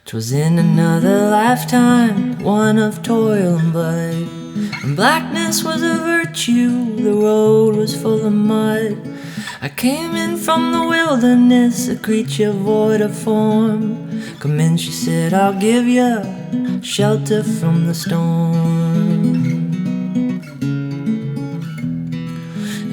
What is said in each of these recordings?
'Twas in another lifetime, one of toil and blood, and blackness was a virtue, the road was full of mud. I came in from the wilderness, a creature void of form. Come in, she said, I'll give you shelter from the storm.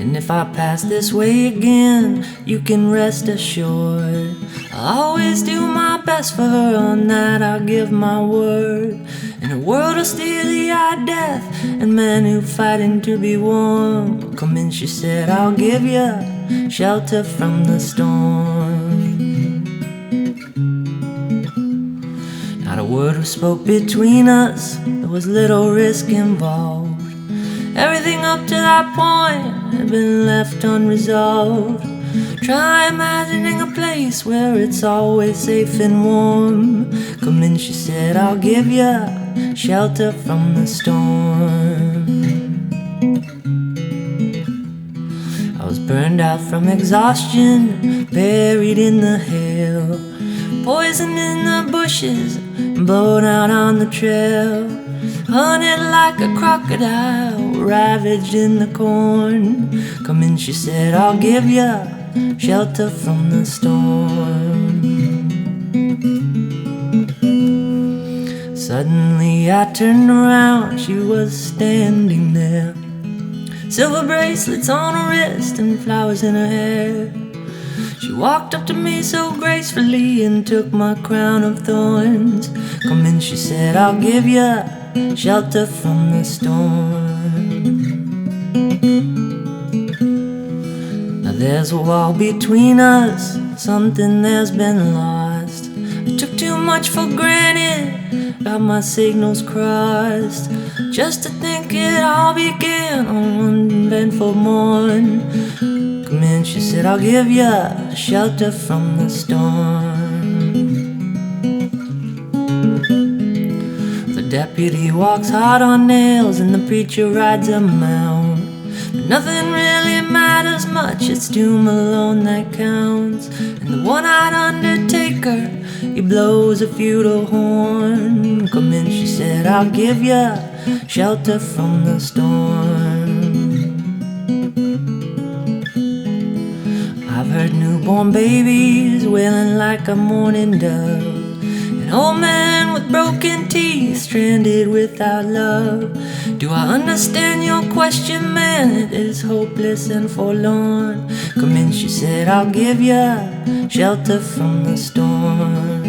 And if I pass this way again, you can rest assured I'll always do my best for her, on that I'll give my word. In a world of steely-eyed death and men who fighting to be warm, come in, she said, I'll give you shelter from the storm. Not a word was spoke between us, there was little risk involved. Everything up to that point had been left unresolved. Try imagining a place where it's always safe and warm. Come in, she said, I'll give you shelter from the storm. I was burned out from exhaustion, buried in the hail, poison in the bushes, blown out on the trail, hunted like a crocodile, ravaged in the corn. Come in, she said, I'll give you shelter from the storm. Suddenly I turned around, she was standing there, silver bracelets on her wrist and flowers in her hair. She walked up to me so gracefully and took my crown of thorns. Come in, she said, I'll give you shelter from the storm. Now there's a wall between us, something that's been lost. I took too much for granted, got my signals crossed, just to think it all began on one eventful morn. Come in, she said, I'll give you shelter from the storm. The deputy walks hard on nails and the preacher rides a mount, but nothing really matters much, it's doom alone that counts. And the one-eyed undertaker, he blows a futile horn. Come in, she said, I'll give you shelter from the storm. I've heard newborn babies wailing like a mourning dove, an old man with broken teeth, stranded without love. Do I understand your question, man? It is hopeless and forlorn. Come in, she said, I'll give you shelter from the storm.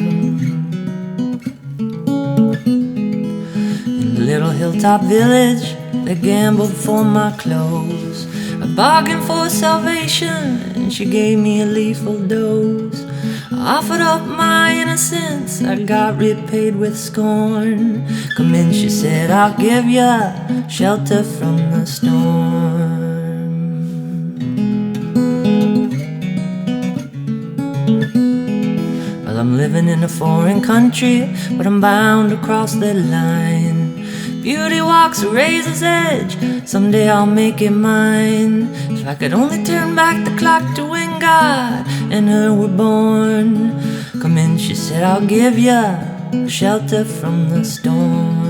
In the little hilltop village, they gambled for my clothes. I bargained for salvation, and she gave me a lethal dose. I offered up my innocence, I got repaid with scorn. Come in, she said, I'll give you shelter from the storm. Well, I'm living in a foreign country, but I'm bound to cross the line. Beauty walks a razor's edge, someday I'll make it mine. If I could only turn back the clock to when God and her were born. Come in, she said, I'll give you shelter from the storm.